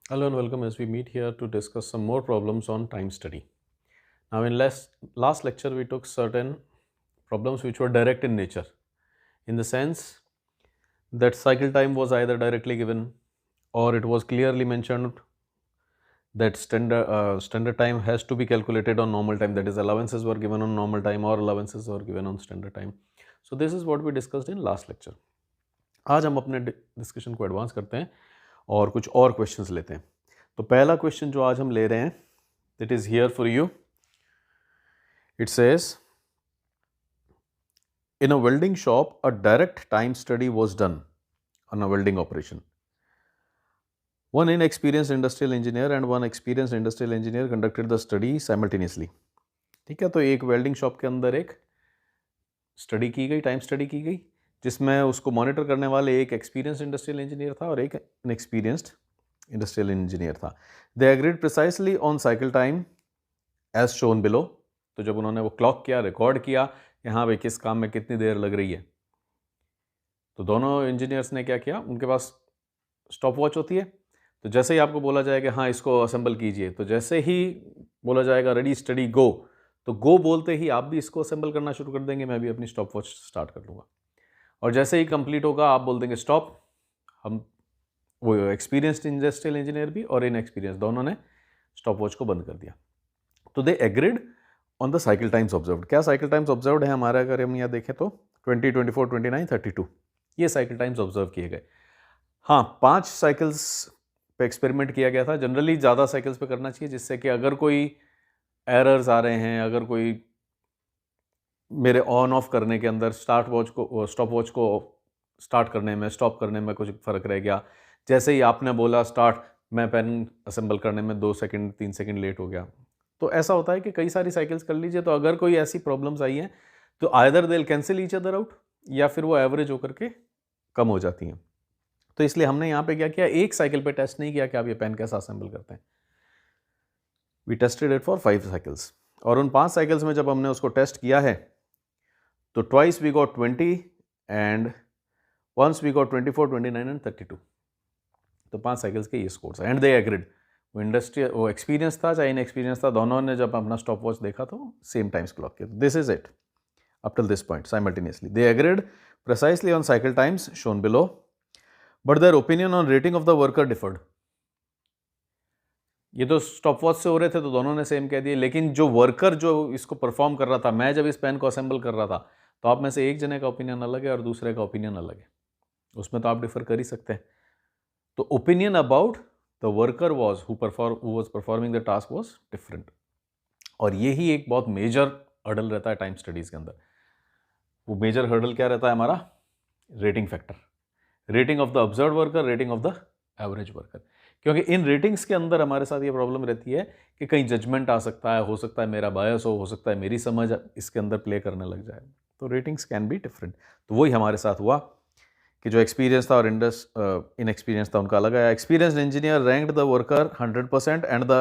Hello and welcome as we meet here to discuss some more problems on time study. Now, in last lecture, we took certain problems which were direct in nature, in the sense that cycle time was either directly given or it was clearly mentioned that standard time has to be calculated on normal time, that is allowances were given on normal time or allowances were given on standard time. So this is what we discussed in last lecture. आज हम अपने discussion को advance करते हैं और कुछ और questions लेते हैं. तो पहला क्वेश्चन जो आज हम ले रहे हैं, that is here for you. It says in a welding shop a direct time study was done on a welding operation. One inexperienced industrial engineer and one experienced industrial engineer conducted the study simultaneously. ठीक है, तो एक welding shop के अंदर एक study की गई, time study की गई, जिसमें उसको मॉनिटर करने वाले एक एक्सपीरियंस्ड इंडस्ट्रियल इंजीनियर था और एक इनएक्सपीरियंस्ड इंडस्ट्रियल इंजीनियर था. They agreed precisely on cycle time as shown below. तो जब उन्होंने वो क्लॉक किया, रिकॉर्ड किया, यहाँ पे किस काम में कितनी देर लग रही है, तो दोनों इंजीनियर्स ने क्या किया, उनके पास स्टॉप वॉच होती है, तो जैसे ही आपको बोला जाएगा हाँ इसको असेंबल कीजिए, तो जैसे ही बोला जाएगा रेडी स्टडी गो, तो गो बोलते ही आप भी इसको असेंबल करना शुरू कर देंगे, मैं भी अपनी स्टॉप वॉच स्टार्ट कर लूँगा. और जैसे ही कंप्लीट होगा आप बोल देंगे स्टॉप. हम वो एक्सपीरियंस्ड इंडस्ट्रियल इंजीनियर भी और इनएक्सपीरियंस दोनों ने स्टॉप वॉच को बंद कर दिया. तो they agreed on the cycle times observed. क्या साइकिल टाइम्स ऑब्जर्व्ड है हमारा, अगर हम यहाँ देखें तो 20, 24, 29, 32 ये साइकिल टाइम्स ऑब्जर्व किए गए. हाँ, 5 साइकिल्स पे एक्सपेरिमेंट किया गया था. जनरली ज़्यादा साइकिल्स पे करना चाहिए, जिससे कि अगर कोई एरर्स आ रहे हैं, अगर कोई मेरे ऑन ऑफ करने के अंदर स्टॉप वॉच को स्टार्ट करने में, स्टॉप करने में कुछ फ़र्क रह गया, जैसे ही आपने बोला स्टार्ट, मैं पेन असेंबल करने में 2 सेकंड 3 सेकंड लेट हो गया. तो ऐसा होता है कि कई सारी साइकिल्स कर लीजिए, तो अगर कोई ऐसी प्रॉब्लम्स आई हैं तो either they will cancel each other out, या फिर वो एवरेज होकर के कम हो जाती हैं. तो इसलिए हमने यहाँ पे क्या किया, एक साइकिल पे टेस्ट नहीं किया कि आप ये पेन कैसा असेंबल करते हैं. We tested it for 5 cycles, और उन 5 साइकिल्स में जब हमने उसको टेस्ट किया है तो twice we got 20 and once we got 24, 29 and 32. तो 5 साइकिल्स के ये स्कोर्स एंड दे एग्रीड. वो एक्सपीरियंस था चाहे इनएक्सपीरियंस था, दोनों ने जब अपना स्टॉप वॉच देखा तो सेम टाइम्स क्लॉक किया. This is it up till this point simultaneously. They agreed precisely on cycle times shown below, but their opinion on rating of the worker deferred. ये तो स्टॉप वॉच से हो रहे थे तो दोनों ने सेम कह दिए, लेकिन जो वर्कर जो इसको परफॉर्म कर रहा था, मैं जब इस पेन को असेंबल कर रहा था, तो आप में से एक जने का ओपिनियन अलग है और दूसरे का ओपिनियन अलग है. उसमें तो आप डिफर कर ही सकते हैं. तो opinion about the worker was who was performing the task was different. और यही एक बहुत मेजर हर्डल रहता है टाइम स्टडीज के अंदर. वो मेजर हर्डल क्या रहता है हमारा, rating factor, rating of the observe worker, rating of the average worker. क्योंकि इन रेटिंग्स के अंदर हमारे साथ ये प्रॉब्लम रहती है कि कहीं जजमेंट आ सकता है, हो सकता है मेरा बायस हो सकता है मेरी समझ इसके अंदर प्ले करने लग जाए. तो रेटिंग्स कैन बी डिफरेंट. तो वही हमारे साथ हुआ कि जो एक्सपीरियंस था और इनएक्सपीरियंस था उनका अलग आया. Experienced engineer ranked the worker 100% and the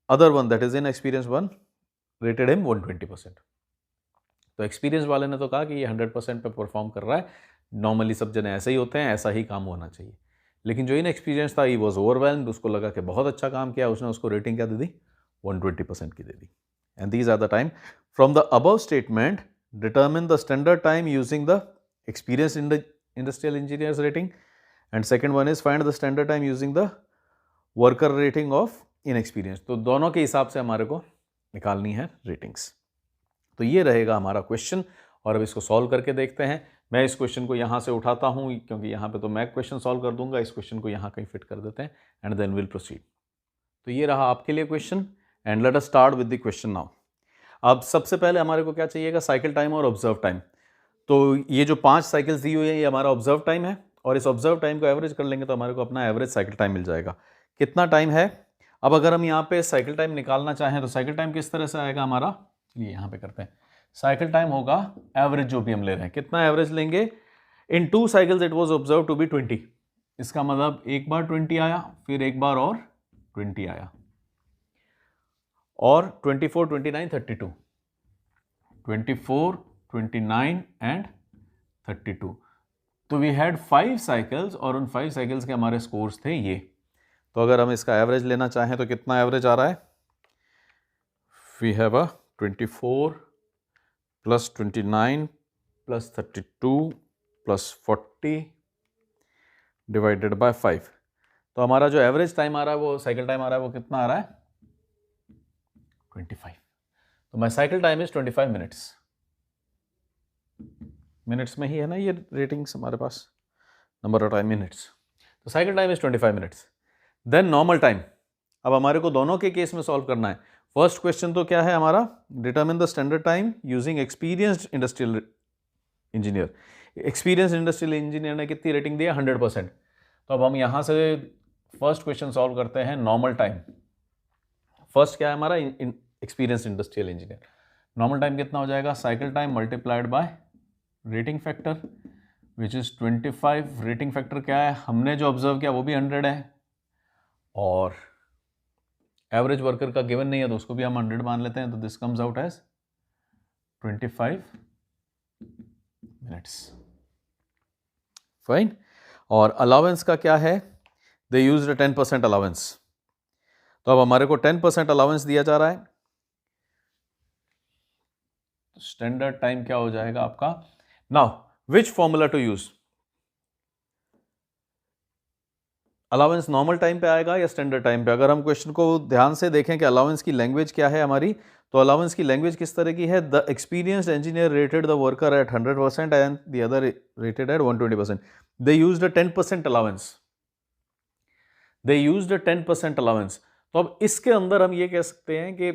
other one that is inexperience one rated him 120%. तो एक्सपीरियंस वाले ने तो कहा कि ये 100% पे परफॉर्म कर रहा है, नॉर्मली सब जने ऐसे ही होते हैं, ऐसा ही काम होना चाहिए. लेकिन जो इनएक्सपीरियंस था, ही वॉज ओवरवेल्म्ड, उसको लगा कि बहुत अच्छा काम किया, उसने उसको रेटिंग क्या दे दी, 120% की दे दी. And these are the time from the above statement determine the standard time using the experience industrial engineers rating, and second one is find the standard time using the worker rating of inexperience. तो दोनों के हिसाब से हमारे को निकालनी है ratings. तो ये रहेगा हमारा क्वेश्चन, और अब इसको सॉल्व करके देखते हैं. मैं इस क्वेश्चन को यहाँ से उठाता हूँ, क्योंकि यहाँ पे तो मैं क्वेश्चन सॉल्व कर दूंगा, इस क्वेश्चन को यहाँ कहीं फिट कर देते हैं एंड देन विल प्रोसीड. तो ये रहा आपके लिए question, and let us start with the question now. अब सबसे पहले हमारे को क्या चाहिएगा, साइकिल टाइम और ऑब्जर्व टाइम. तो ये जो 5 साइकिल्स दी हुई है ये हमारा ऑब्जर्व टाइम है, और इस ऑब्जर्व टाइम को एवरेज कर लेंगे तो हमारे को अपना एवरेज साइकिल टाइम मिल जाएगा. कितना टाइम है, अब अगर हम यहाँ पे साइकिल टाइम निकालना चाहें तो साइकिल टाइम किस तरह से आएगा हमारा, ये यहाँ पे करते हैं. साइकिल टाइम होगा एवरेज जो भी हम ले रहे हैं, कितना एवरेज लेंगे, in 2 cycles it was observe to be 20. इसका मतलब एक बार 20 आया, फिर एक बार और 20 आया, और 24, 29, 32, 24, 29 एंड 32. तो वी हैड 5 साइकिल्स, और उन 5 साइकिल्स के हमारे स्कोर्स थे ये. तो अगर हम इसका एवरेज लेना चाहें तो कितना एवरेज आ रहा है? We have a 24 plus 29 plus 32 plus 40 divided by 5। तो हमारा जो एवरेज टाइम आ रहा है, वो साइकिल टाइम आ रहा है, वो कितना आ रहा है? 25। तो my cycle time is 25 minutes. Minutes में ही है ना ये रेटिंग्स हमारे पास, नंबर ऑफ टाइम मिनट्स। तो cycle time is 25 minutes. Then normal time, अब हमारे को दोनों के केस में सॉल्व करना है। फर्स्ट क्वेश्चन तो क्या है हमारा? Determine the standard time using experienced industrial engineer. Experience industrial engineer ने कितनी रेटिंग दी है? 100%। तो अब हम यहां से फर्स्ट क्वेश्चन सॉल्व करते हैं, नॉर्मल टाइम। फर्स्ट क्या है हमारा? Experience industrial engineer. Normal time कितना हो जाएगा? Cycle time multiplied buy rating factor which is 25। Rating factor क्या है? हमने जो ऑब्जर्व किया वो भी 100 है, और एवरेज वर्कर का गिवन नहीं है तो उसको भी हम 100 मान लेते हैं। तो this comes out as 25 minutes. Fine. और अलाउंस का क्या है? They used 10% allowance. तो अब हमारे को 10% अलाउंस दिया जा रहा है। स्टैंडर्ड टाइम क्या हो जाएगा आपका? Now which formula to use? Allowance normal time पे आएगा या स्टैंडर्ड टाइम पे? अगर हम क्वेश्चन को ध्यान से देखें कि अलाउंस की लैंग्वेज क्या है हमारी, तो अलाउंस की लैंग्वेज किस तरह की है? The experienced engineer rated the worker eight 100% and the other rated eight 120%। They used a 10% allowance. They used a 10% allowance. तो अब इसके अंदर हम ये कह सकते हैं कि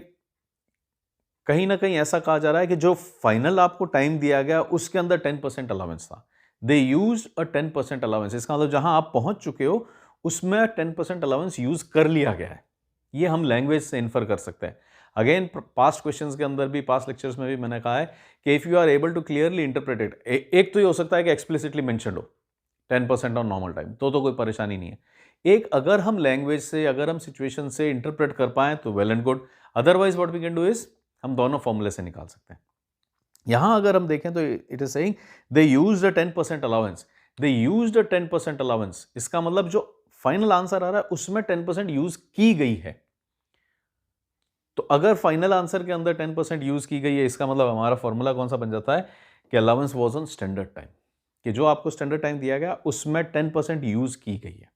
कहीं ना कहीं ऐसा कहा जा रहा है कि जो फाइनल आपको टाइम दिया गया उसके अंदर 10% अलाउंस था। They used a 10% allowance. इसका मतलब जहां आप पहुंच चुके हो उसमें 10% अलाउंस यूज कर लिया गया है। ये हम लैंग्वेज से इन्फर कर सकते हैं। अगेन पास्ट क्वेश्चंस के अंदर भी, पास्ट लेक्चर्स में भी मैंने कहा है कि if you are able to clearly interpret it, एक तो ये हो सकता है कि एक्सप्लिसिटली मेंशन हो 10% ऑन नॉर्मल टाइम, तो कोई परेशानी नहीं है। एक अगर हम लैंग्वेज से, अगर हम सिचुएशन से इंटरप्रेट कर पाए तो well and good. Otherwise what we can do is हम दोनों फॉर्मूले से निकाल सकते हैं। यहां अगर हम देखें तो it is saying they used a 10% allowance. They used a 10% allowance, इसका मतलब जो फाइनल आंसर आ रहा है उसमें 10% यूज की गई है। तो अगर फाइनल आंसर के अंदर 10% यूज की गई है, इसका मतलब हमारा फॉर्मूला कौन सा बन जाता है कि allowance was on standard time, कि जो आपको स्टैंडर्ड टाइम दिया गया उसमें 10% यूज की गई है।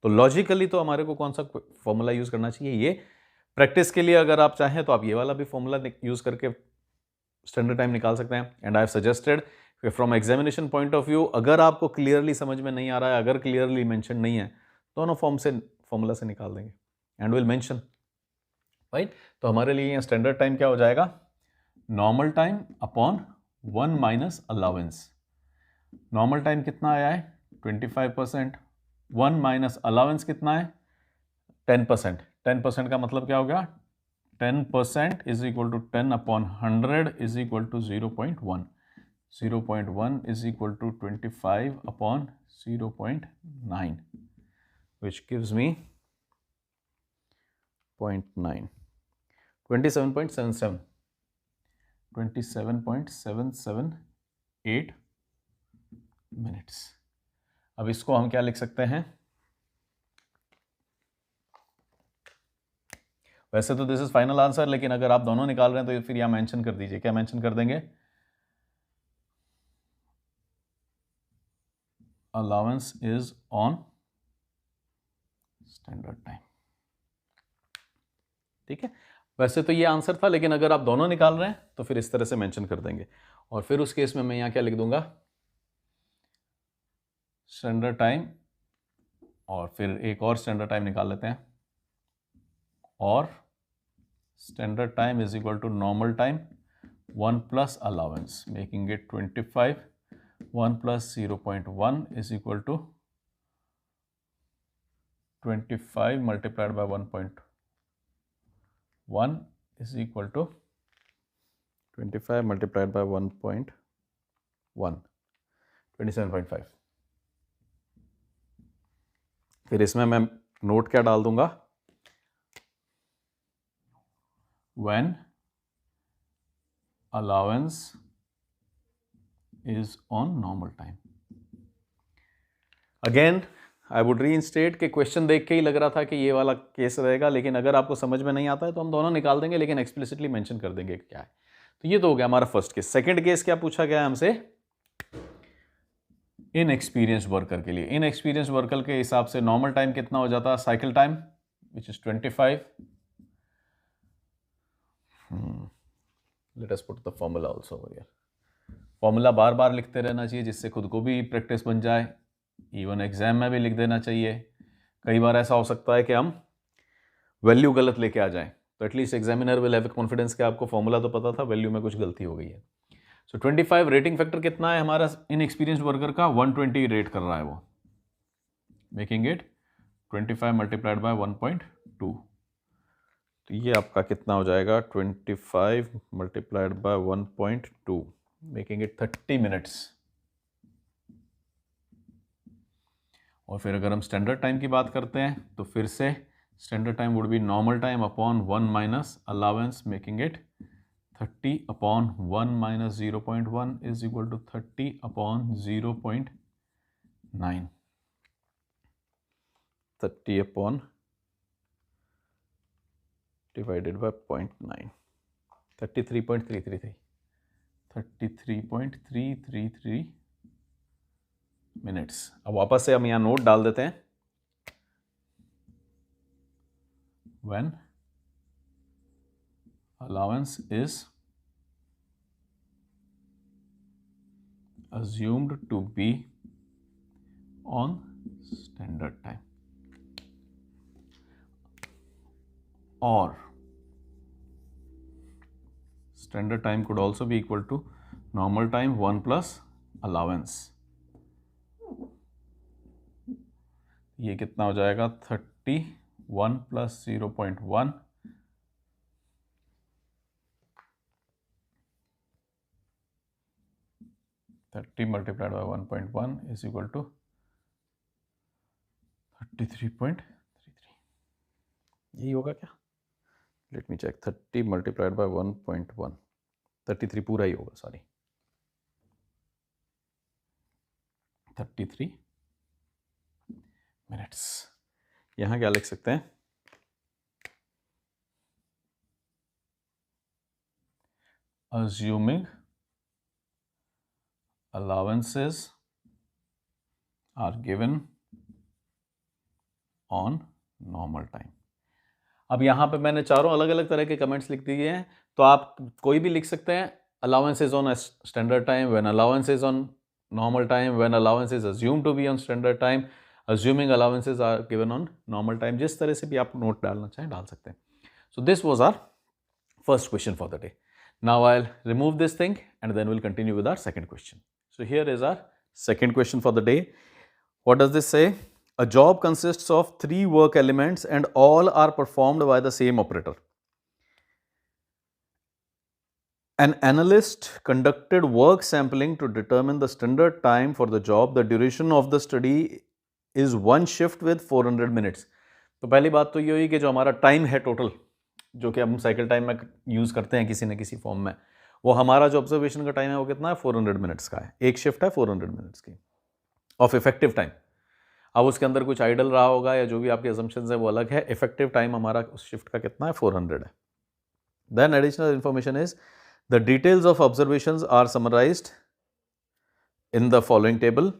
तो लॉजिकली तो हमारे को कौन सा फॉर्मूला यूज करना चाहिए? ये प्रैक्टिस के लिए अगर आप चाहें तो आप ये वाला भी फॉर्मूला यूज करके स्टैंडर्ड टाइम निकाल सकते हैं। And I have suggested from examination point of view, अगर आपको क्लियरली समझ में नहीं आ रहा है, अगर क्लियरली मेंशन नहीं है, दोनों फॉर्मूला से निकाल देंगे एंड विल मेंशन। राइट। तो हमारे लिए यहाँ स्टैंडर्ड टाइम क्या हो जाएगा? Normal time upon 1 minus allowance. Normal time कितना आया है? 25%। 1 माइनस अलाउंस कितना है? 10%। 10% का मतलब क्या हो गया? 10% is equal to 10 upon 100 is equal to 0.1। 0.1 is equal to 25 upon 0.9, which gives me 0.9, 27.77, 27.778 minutes. अब इसको हम क्या लिख सकते हैं? वैसे तो दिस इज फाइनल आंसर, लेकिन अगर आप दोनों निकाल रहे हैं तो फिर यहां मेंशन कर दीजिए। क्या मेंशन कर देंगे? Allowance is on standard time. ठीक है। वैसे तो ये आंसर था, लेकिन अगर आप दोनों निकाल रहे हैं तो फिर इस तरह से मेंशन कर देंगे। और फिर उस केस में मैं यहां क्या लिख दूंगा? स्टैंडर्ड टाइम, और फिर एक और स्टैंडर्ड टाइम निकाल लेते हैं, और standard time is equal to normal time 1 plus allowance, making it 25। 1 plus 0.1 is equal to 25 multiplied by 1.1 is equal to 25 multiplied by 1.1, 27.5। फिर इसमें मैं नोट क्या डाल दूंगा? When allowance is on normal time। Again I would reinstate कि question देख के ही लग रहा था कि ये वाला केस रहेगा, लेकिन अगर आपको समझ में नहीं आता है तो हम दोनों निकाल देंगे, लेकिन एक्सप्लिसिटली मेंशन कर देंगे क्या है। तो ये तो हो गया हमारा फर्स्ट केस। सेकंड केस क्या पूछा गया है हमसे? इन एक्सपीरियंस वर्कर के लिए। इन एक्सपीरियंस वर्कर के हिसाब से नॉर्मल टाइम कितना हो जाता है? Cycle time which is 25। Let us put the formula also over here. Formula बार बार लिखते रहना चाहिए जिससे खुद को भी प्रैक्टिस बन जाए, इवन एग्जाम में भी लिख देना चाहिए। कई बार ऐसा हो सकता है कि हम वैल्यू गलत लेके आ जाएं, तो at least examiner will have confidence कि आपको फॉर्मूला तो पता था, वैल्यू में कुछ गलती हो गई है। सो 25 रेटिंग फैक्टर कितना है हमारा इन एक्सपीरियंस वर्कर का? 120 रेट कर रहा है वो, मेकिंग इट 25 मल्टीप्लाइड बाय 1.2। तो ये आपका कितना हो जाएगा? 25 multiplied by 1.2, making it 30 minutes. और फिर अगर हम स्टैंडर्ड टाइम की बात करते हैं तो फिर से standard time would be normal time upon 1 minus allowance, making it 30 upon 1 minus 0.1 is equal to 30 upon 0.9। 30 upon divided by 0.9, 33.333 33.333 minutes. अब वापस से हम यहाँ नोट डाल देते हैं। When allowance is assumed to be on standard time, or standard time could also be equal to normal time 1 plus allowance। ये कितना हो जाएगा? 31 plus 0.1, 30 multiplied by 1.1 is equal to 33.33। यही होगा क्या? Let me check. 30 multiplied by 1.1, 33 पूरा ही होगा, sorry 33 minutes. यहां क्या लिख सकते हैं? assuming allowances are given on normal time। अब यहां पे मैंने चारों अलग अलग तरह के कमेंट्स लिख दिए हैं, तो आप कोई भी लिख सकते हैं। allowances on standard time, when allowances on normal time, when allowances assumed to be on standard time, assuming allowances are given on normal time। जिस तरह से भी आप नोट डालना चाहें डाल सकते हैं। So this was our first question for the day. Now I'll remove this thing and then we'll continue with our second question. So here is our second question for the day. What does this say? A job consists of 3 work elements and all are performed by the same operator. An analyst conducted work sampling to determine the standard time for the job. The duration of the study is 1 shift with 400 minutes. तो पहली बात तो ये हुई कि जो हमारा time है टोटल, जो कि हम साइकिल टाइम में यूज़ करते हैं किसी न किसी फॉर्म में, वो हमारा जो ऑब्जर्वेशन का टाइम है वो कितना है? 400 मिनट्स का है। एक शिफ्ट है 400 मिनट्स की ऑफ इफेक्टिव टाइम। अब उसके अंदर कुछ आइडल रहा होगा या जो भी आपके असम्पशंस है वो अलग है। इफेक्टिव टाइम हमारा उस शिफ्ट का कितना है? 400 है। Then additional information is the details of observations are summarised in the following table.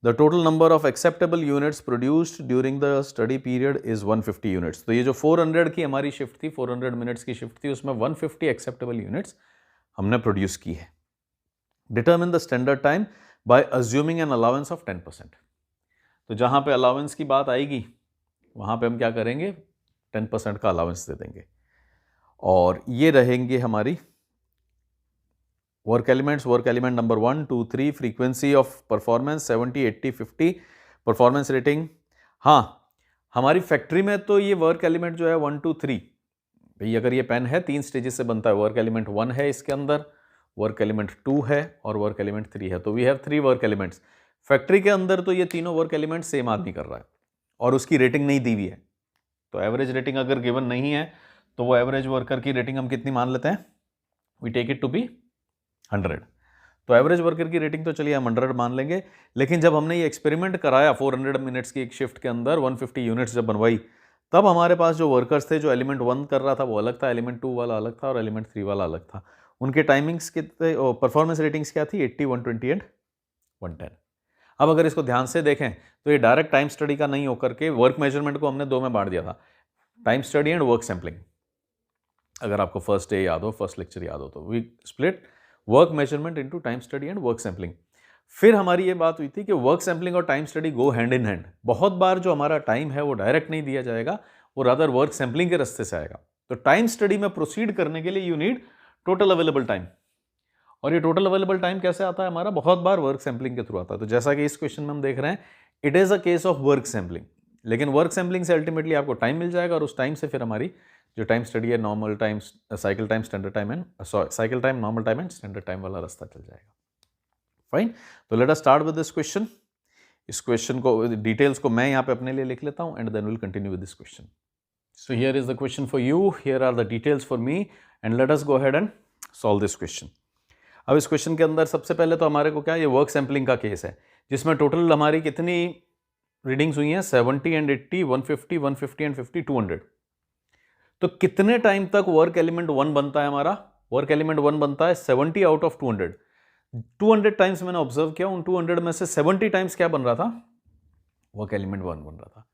The total number of acceptable units produced during the study period is 150 units। तो ये जो 400 की हमारी शिफ्ट थी, 400 मिनट्स की शिफ्ट थी, उसमें 150 acceptable units हमने प्रोड्यूस की है। Determine the standard time by assuming an allowance of 10%। तो जहाँ पे अलाउंस की बात आएगी वहाँ पे हम क्या करेंगे? 10% का अलाउंस दे देंगे। और ये रहेंगे हमारी work elements. Work element number 1, 2, 3, frequency of performance 70, 80, 50, performance rating. हाँ, हमारी फैक्ट्री में तो ये वर्क एलिमेंट जो है 1, 2, 3, भाई अगर ये पेन है 3 स्टेजेस से बनता है। वर्क एलिमेंट 1 है इसके अंदर, वर्क एलिमेंट 2 है और वर्क एलिमेंट 3 है। तो we have 3 work elements. Factory के अंदर तो ये तीनों वर्क एलिमेंट सेम आदमी कर रहा है और उसकी रेटिंग नहीं दी हुई है। तो एवरेज रेटिंग अगर गिवन नहीं है तो वो एवरेज वर्कर की रेटिंग हम कितनी मान लेते हैं? We take it to be 100। तो एवरेज वर्कर की रेटिंग तो चलिए हम 100 मान लेंगे, लेकिन जब हमने ये एक्सपेरिमेंट कराया 400 मिनट्स की एक शिफ्ट के अंदर 150 यूनिट्स जब बनवाई, तब हमारे पास जो वर्कर्स थे, जो एलिमेंट 1 कर रहा था वो अलग था, एलिमेंट 2 वाला अलग था और एलिमेंट 3 वाला अलग था। उनके टाइमिंग्स कितने, परफॉर्मेंस रेटिंग्स क्या थी? 80, 120 एंड 110। अब अगर इसको ध्यान से देखें तो ये डायरेक्ट टाइम स्टडी का नहीं होकर के वर्क मेजरमेंट को हमने दो में बांट दिया था, time study and work sampling. अगर आपको फर्स्ट डे याद हो, फर्स्ट लेक्चर याद हो, तो we split work measurement into time study and work sampling. फिर हमारी ये बात हुई थी कि वर्क सैंपलिंग और time study go hand in hand. बहुत बार जो हमारा टाइम है वो डायरेक्ट नहीं दिया जाएगा, वो रादर वर्क सैंपलिंग के रास्ते से आएगा। तो टाइम स्टडी में प्रोसीड करने के लिए you need total available time, और ये टोटल अवेलेबल टाइम कैसे आता है हमारा? बहुत बार वर्क सैंपलिंग के थ्रू आता है। तो जैसा कि इस क्वेश्चन में हम देख रहे हैं, it is a case of work sampling, लेकिन वर्क सैंपलिंग से अल्टीमेटली आपको टाइम मिल जाएगा और उस टाइम से फिर हमारी जो टाइम स्टडी है, normal time, cycle time, standard time and cycle time, normal time and standard time वाला रास्ता चल जाएगा। फाइन, तो let us start with this question. इस क्वेश्चन को, डिटेल्स को मैं यहाँ पे अपने लिए लिख लेता हूँ and then will continue with this question. So here is the question for you, here are the details for me and let us go ahead and solve this question. अब इस क्वेश्चन के अंदर सबसे पहले तो हमारे को क्या, ये वर्क सैंपलिंग का केस है, जिसमें टोटल हमारी कितनी रीडिंग्स हुई हैं? 70 एंड 80, 150, 150 एंड 50, 200। तो कितने टाइम तक वर्क एलिमेंट 1 बनता है हमारा? वर्क एलिमेंट 1 बनता है 70 आउट ऑफ 200। 200 टाइम्स मैंने ऑब्जर्व किया, उन 200 में से 70 टाइम्स क्या बन रहा था? वर्क एलिमेंट 1 बन रहा था।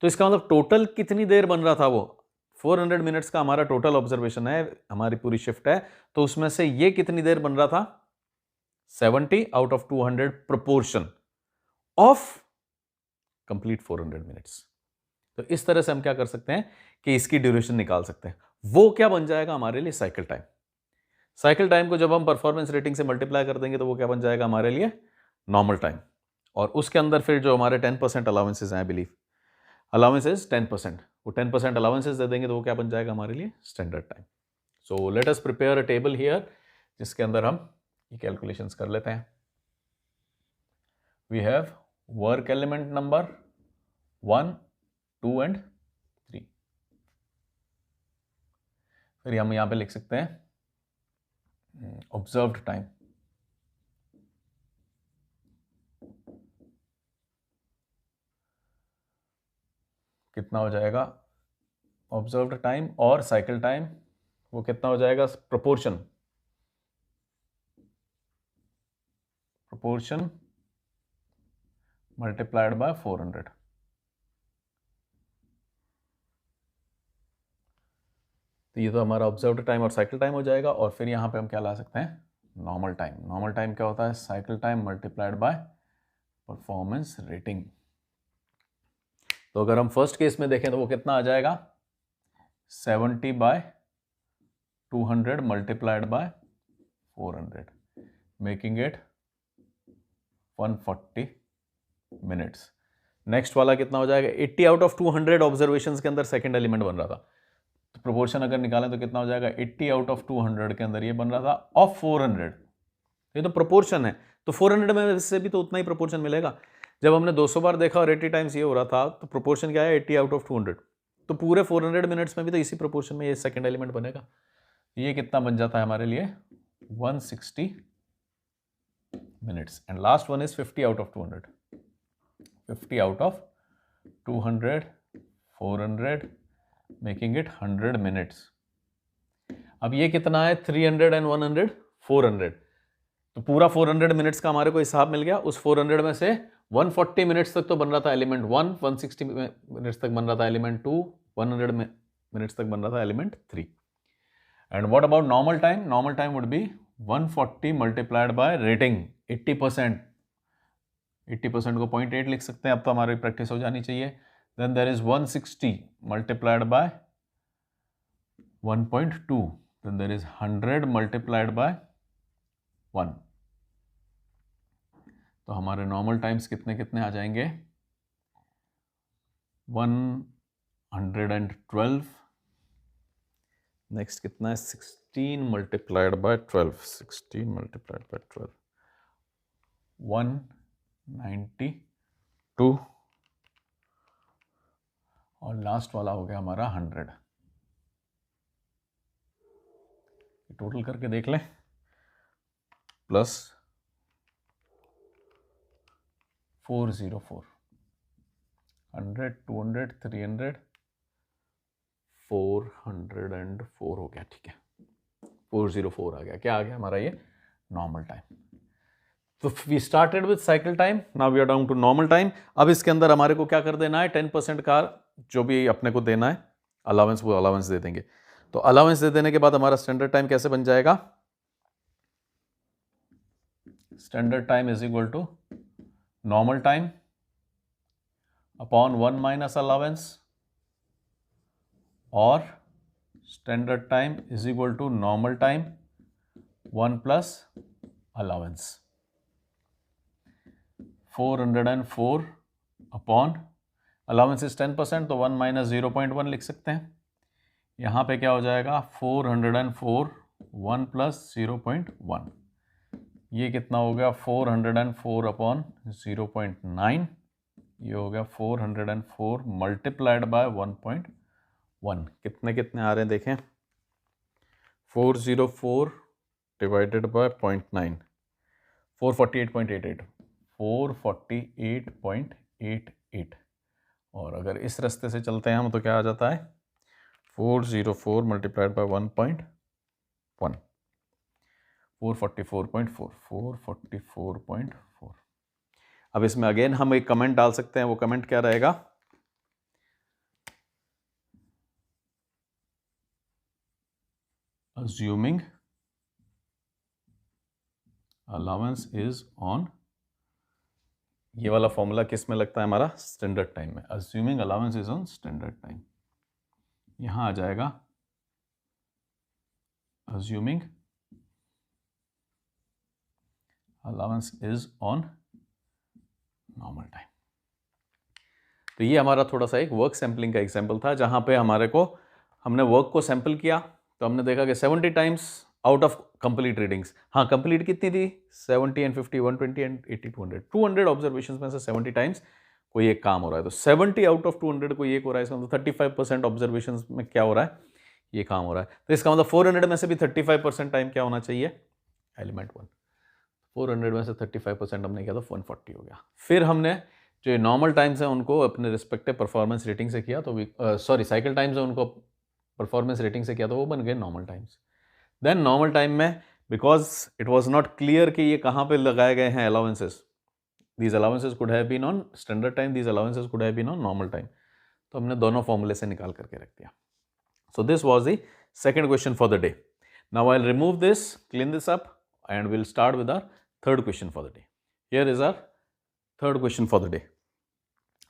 तो इसका मतलब टोटल कितनी देर बन रहा था वो? 400 मिनट्स का हमारा टोटल ऑब्जर्वेशन है, हमारी पूरी शिफ्ट है, तो उसमें से ये कितनी देर बन रहा था? 70 out of 200 proportion of complete 400 minutes. तो इस तरह से हम क्या कर सकते हैं कि इसकी ड्यूरेशन निकाल सकते हैं। वो क्या बन जाएगा हमारे लिए? Cycle time. साइकिल टाइम को जब हम परफॉर्मेंस रेटिंग से मल्टीप्लाई कर देंगे तो वो क्या बन जाएगा हमारे लिए? Normal time. और उसके अंदर फिर जो हमारे 10% अलाउंसेस हैं, आई बिलीव अलाउंसेस 10%, वो 10% अलाउंसेस दे देंगे तो वो क्या बन जाएगा हमारे लिए? Standard time. So let us prepare a table here, जिसके अंदर हम ये कैलकुलेशंस कर लेते हैं। We have work element number 1, 2 and 3। फिर हम यहां पे लिख सकते हैं ऑब्जर्व्ड टाइम। कितना हो जाएगा ऑब्जर्व्ड टाइम और साइकिल टाइम? वो कितना हो जाएगा? Proportion multiplied by 400। तो ये तो हमारा ऑब्जर्व्ड टाइम और साइकिल टाइम हो जाएगा। और फिर यहाँ पे हम क्या ला सकते हैं? Normal time. नॉर्मल टाइम क्या होता है? Cycle time multiplied by performance rating. तो अगर हम फर्स्ट केस में देखें तो वो कितना आ जाएगा? 70 by 200 multiplied by 400, making it 140 minutes. Next वाला कितना हो जाएगा? 80 आउट ऑफ 200 ऑब्जर्वेशंस के अंदर सेकंड एलिमेंट बन रहा था, तो प्रोपोर्शन अगर निकालें तो कितना हो जाएगा? 80 आउट ऑफ 200 के अंदर ये बन रहा था ऑफ 400। ये तो प्रोपोर्शन है, तो 400 में से भी तो उतना ही प्रोपोर्शन मिलेगा। जब हमने 200 बार देखा और 80 टाइम्स ये हो रहा था, तो प्रोपोर्शन क्या है? 80 आउट ऑफ 200। तो पूरे 400 मिनट्स में भी तो इसी प्रोपोर्शन में ये सेकंड एलिमेंट बनेगा। ये कितना बन जाता है हमारे लिए? 160 minutes. And last one is 50 out of 200। 50 out of 200, 400, making it 100 minutes. अब ये कितना है? 300 एंड 100, 400। तो पूरा 400 मिनट्स का हमारे को हिसाब मिल गया। उस 400 में से 140 मिनट्स तक तो बन रहा था एलिमेंट 1, 160 मिनट्स तक बन रहा था एलिमेंट 2, 100 मिनट्स तक बन रहा था element 3। And what about normal time? Normal time would B 140 multiplied buy rating 80%। 80% को 0.8 लिख सकते हैं, अब तो हमारी प्रैक्टिस हो जानी चाहिए। Then there is 160 multiplied by 1.2, then there is 100 multiplied by 1। तो हमारे नॉर्मल टाइम्स कितने कितने आ जाएंगे? 112। नेक्स्ट कितना है? 16 मल्टीप्लाइड बाय 12, 16 मल्टीप्लाइड बाय 12, 192। और लास्ट वाला हो गया हमारा 100। टोटल करके देख लें, प्लस 404, 100, 200, 300, 404 हो गया, ठीक है, 404 आ गया। क्या आ गया हमारा ये? Normal time. तो we started with cycle time, now we are down to normal time. अब इसके अंदर हमारे को क्या कर देना है? 10% का जो भी अपने को देना है अलाउंस, वो अलाउंस दे देंगे। तो अलाउंस दे देने के बाद हमारा स्टैंडर्ड टाइम कैसे बन जाएगा? Standard time is equal to normal time upon 1 minus allowance, और standard time is equal to normal time 1 plus allowance. 404 upon allowance is 10%, तो 1 माइनस 0.1 लिख सकते हैं। यहाँ पे क्या हो जाएगा? 404 1 प्लस 0.1, ये कितना हो गया? 404 अपॉन 0.9, ये हो गया 404 मल्टीप्लाइड बाय 1.1। कितने कितने आ रहे हैं देखें? 404 डिवाइडेड बाय 0.9, 448.88, 448.88। और अगर इस रास्ते से चलते हैं हम तो क्या आ जाता है? 404 मल्टीप्लाइड बाय 1.1, 444.4, 444.4। अब इसमें अगेन हम एक कमेंट डाल सकते हैं, वो कमेंट क्या रहेगा? assuming allowance is on, ये वाला फॉर्मूला किस में लगता है हमारा? स्टैंडर्ड टाइम में। assuming allowance is on standard time, यहां आ जाएगा assuming allowance is on normal time. तो ये हमारा थोड़ा सा एक वर्क सैम्पलिंग का एग्जाम्पल था, जहां पे हमारे को हमने वर्क को सैंपल किया तो हमने देखा कि 70 times out of complete readings. हाँ, कंप्लीट कितनी थी? 70 एंड 50, 120 एंड 80, 200, 200 ऑब्जर्वेशन में से 70 टाइम्स कोई एक काम हो रहा है। तो 70 आउट ऑफ 200 कोई एक हो रहा है, इसका मतलब 35% ऑब्जर्वेशन में क्या हो रहा है? ये काम हो रहा है। तो इसका मतलब 400 में से भी 35% टाइम क्या होना चाहिए? एलिमेंट 1। 400 में से 35% हमने किया तो 140 हो गया। फिर हमने जो नॉर्मल टाइम्स हैं उनको अपने रिस्पेक्टिव परफॉर्मेंस रेटिंग से किया, तो साइकिल टाइम्स है उनको परफॉर्मेंस रेटिंग से किया, तो वो बन गए normal times. Then normal time में because it was not clear कि ये कहाँ पे लगाए गए हैं allowances, these allowances could have been on standard time, these allowances could have been on normal time, तो हमने दोनों फॉर्मूले से निकाल करके रख दिया। So this was the second question for the day. Now I will remove this, clean this up and will start with our third question for the day. Here is our third question for the day.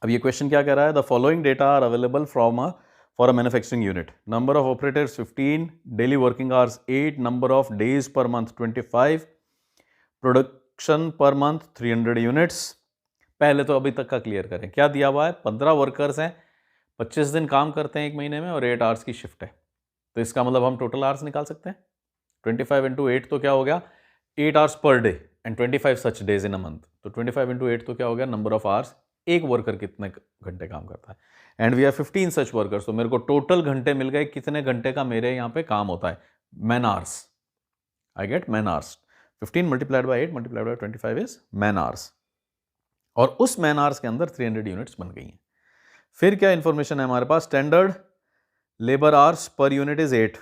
अब ये question क्या कह रहा है? The following data are available from for a manufacturing unit. Number of operators 15, daily working hours 8, number of days per month 25, production per month 300 units. पहले तो अभी तक का क्लियर करें। क्या दिया हुआ है? 15 वर्कर्स हैं, 25 दिन काम करते हैं एक महीने में और 8 आवर्स की शिफ्ट है। तो इसका मतलब हम टोटल आवर्स निकाल सकते हैं। 25 इंटू 8 तो क्या हो गया? 8 hours per day and 25 such days in a month. तो 25 इंटू 8 तो क्या हो गया? नंबर ऑफ आवर्स, एक वर्कर कितने घंटे काम करता है। And we are 15 such workers, तो मेरे को टोटल घंटे मिल गए। कितने घंटे का मेरे यहाँ पे काम होता है? Man hours. I get man hours. 15 multiplied by 8 multiplied by 25 is man hours. और उस मैन आवर्स के अंदर 300 यूनिट्स बन गई हैं। फिर क्या इंफॉर्मेशन है हमारे पास? Standard labour hours per unit is 8।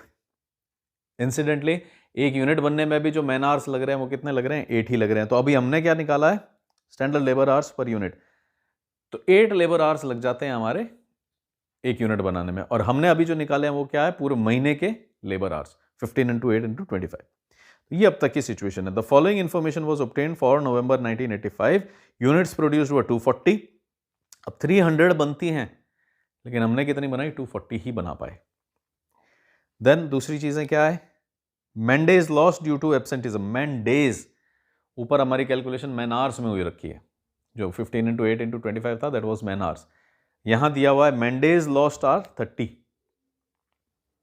Incidentally एक यूनिट बनने में भी जो मैन आवर्स लग रहे हैं वो कितने लग रहे हैं? 8 ही लग रहे हैं। तो अभी हमने क्या निकाला है? Standard labour hours per unit. तो 8 लेबर आवर्स लग जाते हैं हमारे एक यूनिट बनाने में। और हमने अभी जो निकाले हैं वो क्या है? पूरे महीने के लेबर आवर्स, 15 इंटू 8 इंटू 25। तो ये अब तक की सिचुएशन है। The following information was obtained for November 1985। Units produced हुआ 240। अब 300 बनती हैं, लेकिन हमने कितनी बनाई? 240 ही बना पाए। देन दूसरी चीजें क्या है? Man days lost due to absenteeism. Man days, ऊपर हमारी कैलकुलेशन मैन आवर्स में हुई रखी है। जो 15 इंटू 8 इंटू 25 था दैट वाज मैन आवर्स। यहां दिया हुआ है मैन डेज लॉस्ट आर 30।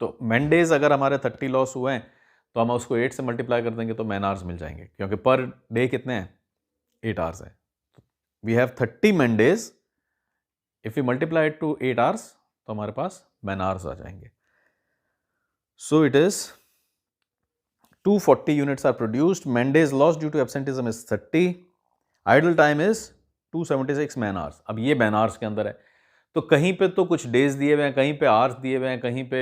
तो मैन डेज अगर हमारे 30 लॉस हुए हैं तो हम उसको 8 से मल्टीप्लाई कर देंगे तो मैन आवर्स मिल जाएंगे, क्योंकि पर डे कितने हैं? 8 आवर्स है। We have 30 man days, if you multiply it to 8 hours तो हमारे पास मैन आवर्स आ जाएंगे। So it is 240 units are produced, man days lost due to absenteeism is 30, idle time is 276 man hours. अब ये man hours के अंदर है, तो कहीं पे तो कुछ डेज दिए हुए हैं, कहीं पे आवर्स दिए हुए हैं, कहीं पे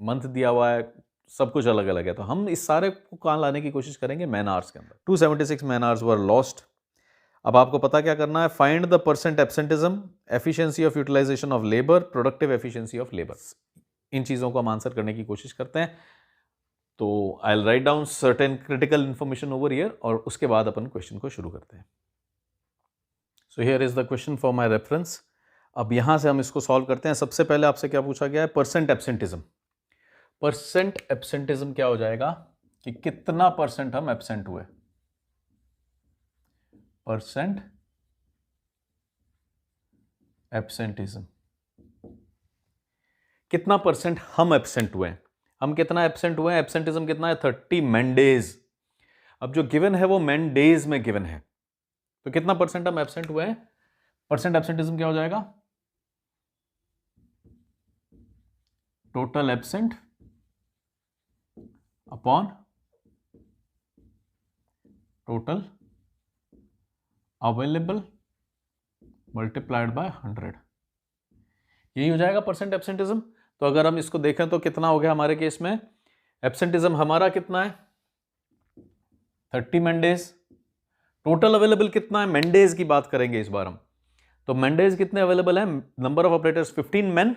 मंथ दिया हुआ है, सब कुछ अलग अलग है। तो हम इस सारे को कहाँ लाने की कोशिश करेंगे, मैन आवर्स के अंदर। 276 मैन आवर्स वर लॉस्ट। अब आपको पता क्या करना है, find the percent absenteeism, efficiency of utilisation of labour, productive efficiency of labour. इन चीज़ों को हम आंसर करने की कोशिश करते हैं। तो I will write down certain critical information over here, और उसके बाद अपन क्वेश्चन को शुरू करते हैं। सो here is the question for my reference. अब यहां से हम इसको सॉल्व करते हैं। सबसे पहले आपसे क्या पूछा गया है, परसेंट एब्सेंटिज्म। परसेंट एब्सेंटिज्म क्या हो जाएगा कि कितना परसेंट हम एब्सेंट हुए, परसेंट एब्सेंटिज्म, कितना परसेंट हम एब्सेंट हुए हैं। हम कितना एब्सेंट हुए हैं, एब्सेंटिज्म कितना है, 30 मैन डेज। अब जो गिवन है वो मैन डेज में गिवन है, तो कितना परसेंट हम एब्सेंट हुए हैं, परसेंट एब्सेंटिज्म क्या हो जाएगा, total absent upon total available multiplied by 100, यही हो जाएगा परसेंट एब्सेंटिज्म। तो अगर हम इसको देखें तो कितना हो गया हमारे केस में, एब्सेंटिज्म हमारा कितना है, 30 मैन डेज। टोटल अवेलेबल कितना है, मैन डेज की बात करेंगे इस बार हम। तो मैन डेज कितने अवेलेबल हैं, number of operators 15 man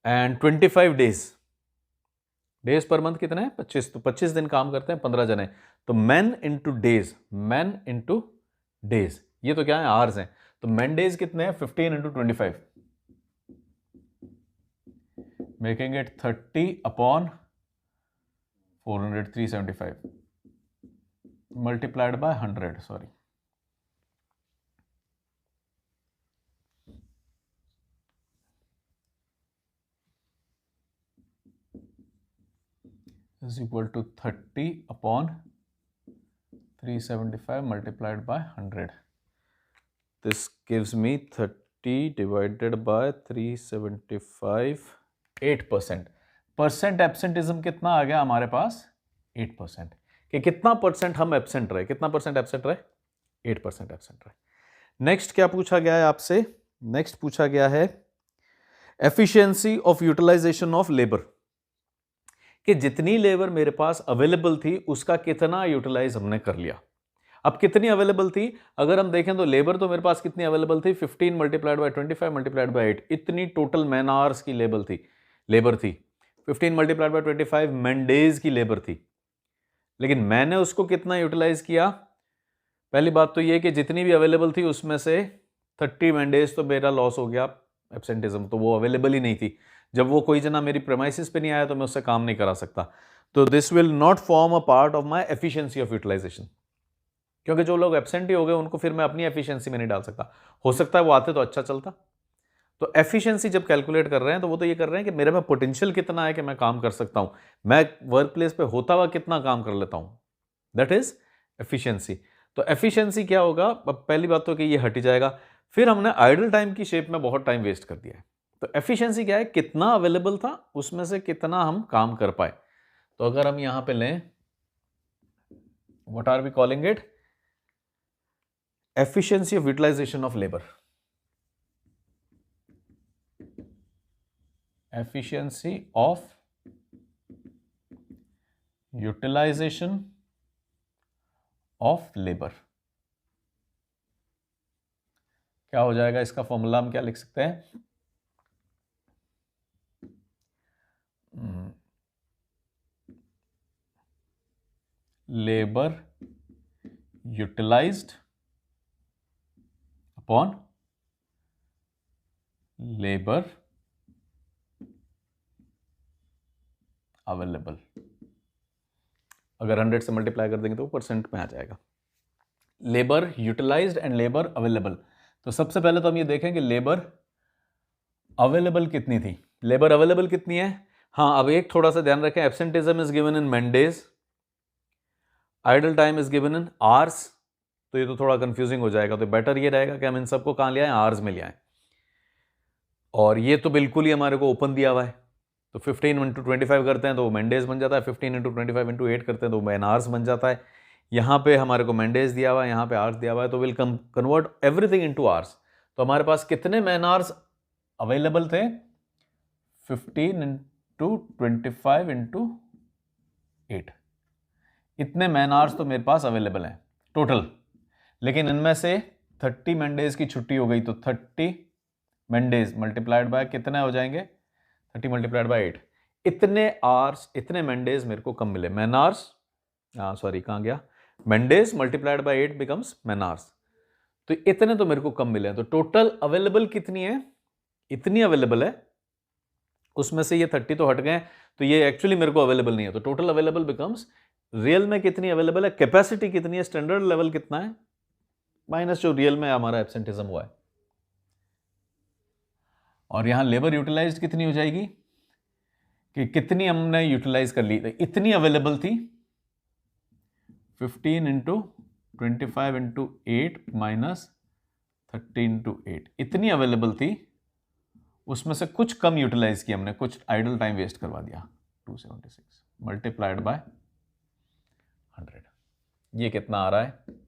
and 25 days. Days per month कितने हैं, 25। तो 25 दिन काम करते हैं 15 जने। तो man into days, man into days, ये तो क्या है, आवर्स हैं। तो मैन डेज कितने हैं, 15 into 25, making it 30 upon 400, 375 multiplied by 100, sorry, is equal to 30 upon 375 multiplied by 100. This gives me 30 divided by 375, 8%। Percent absenteeism कितना आ गया हमारे पास, 8%। कि कितना परसेंट हम एब्सेंट रहे, कितना परसेंट एब्सेंट रहे, 8% एब्सेंट रहे। नेक्स्ट क्या पूछा गया है आपसे, नेक्स्ट पूछा गया है efficiency of utilisation of labour, कि जितनी लेबर मेरे पास अवेलेबल थी उसका कितना यूटिलाइज हमने कर लिया। अब कितनी अवेलेबल थी, अगर हम देखें तो लेबर तो मेरे पास कितनी अवेलेबल थी, 15 मल्टीप्लाइड बाय 25 मल्टीप्लाइड बाय 8, इतनी टोटल मैन आवर्स की लेबर थी। 15 मल्टीप्लाइड बाय 25 मैन डेज की लेबर थी। लेकिन मैंने उसको कितना यूटिलाइज किया, पहली बात तो ये कि जितनी भी अवेलेबल थी उसमें से 30 मैन डेज तो मेरा लॉस हो गया, एब्सेंटिज्म, तो वो अवेलेबल ही नहीं थी। जब वो कोई जना मेरी प्रेमाइसिस पे नहीं आया तो मैं उससे काम नहीं करा सकता। तो this will not form a part of my efficiency of utilisation, क्योंकि जो लोग एब्सेंट ही हो गए उनको फिर मैं अपनी एफिशिएंसी में नहीं डाल सकता। हो सकता है वो आते तो अच्छा चलता। तो एफिशिएंसी जब कैलकुलेट कर रहे हैं तो वो तो ये कर रहे हैं कि मेरे में पोटेंशियल कितना है कि मैं काम कर सकता हूं, मैं वर्क प्लेस पे होता हुआ कितना काम कर लेता हूं, दैट इज एफिशिएंसी। तो एफिशिएंसी क्या होगा, अब पहली बात तो कि ये हट ही जाएगा। फिर हमने आइडल टाइम की शेप में बहुत टाइम वेस्ट कर दिया है। तो एफिशिएंसी क्या है, कितना अवेलेबल था उसमें से कितना हम काम कर पाए। तो अगर हम यहां पे लें, what are we calling it, efficiency of utilisation of labour, efficiency of utilisation of labour, क्या हो जाएगा इसका फॉर्मूला, हम क्या लिख सकते हैं, labour utilised upon labour available. अगर 100 से मल्टीप्लाई कर देंगे तो परसेंट में आ जाएगा। Labour utilised and labour available. तो सबसे पहले तो हम ये देखें कि लेबर अवेलेबल कितनी थी, लेबर अवेलेबल कितनी है। हाँ, अब एक थोड़ा सा ध्यान रखें, absenteeism is given in man days, idol time is given in hours. तो ये तो थोड़ा कंफ्यूजिंग हो जाएगा, तो बेटर ये रहेगा कि हम इन सबको कहां ले आए, आवर्स में ले आए। और ये तो बिल्कुल ही हमारे को ओपन दिया हुआ है, तो 15 इंटू 25 करते हैं तो वो मैन डेज बन जाता है, 15 इंटू 25 इंटू 8 करते हैं तो मैन आवर्स बन जाता है। यहाँ पे हमारे को मैन डेज दिया हुआ है, यहाँ पे आवर्स दिया हुआ है, तो will convert everything into hours. तो हमारे पास कितने मैन आवर्स अवेलेबल थे? 15 इंटू 25 इंटू 8, इतने मैन आवर्स तो मेरे पास अवेलेबल हैं टोटल। लेकिन इनमें से 30 मैन डेज की छुट्टी हो गई, तो 30 मैन डेज मल्टीप्लाइड बाय कितने हो जाएंगे? 30 मल्टीप्लाइड बाय 8। इतने आवर्स, इतने मैन डेज मेरे को कम मिले। मैन आवर्स, सॉरी कहाँ गया, man days multiplied by 8 becomes man hours. तो इतने तो मेरे को कम मिले हैं। तो टोटल अवेलेबल कितनी है? इतनी अवेलेबल है, उसमें से ये 30 तो हट गए, तो ये एक्चुअली मेरे को अवेलेबल नहीं है। तो टोटल अवेलेबल बिकम्स, रियल में कितनी अवेलेबल है, कैपेसिटी कितनी है, स्टैंडर्ड लेवल कितना है, माइनस जो रियल में हमारा एब्सेंटिज्म हुआ है। और यहां लेबर यूटिलाइज्ड कितनी हो जाएगी कि कितनी हमने यूटिलाइज कर ली? तो इतनी अवेलेबल थी 15 इंटू 25 इंटू 8 माइनस 30 इंटू 8, इतनी अवेलेबल थी। उसमें से कुछ कम यूटिलाइज किया हमने, कुछ आइडल टाइम वेस्ट करवा दिया। 276 मल्टीप्लाइड बाय 100, ये कितना आ रहा है?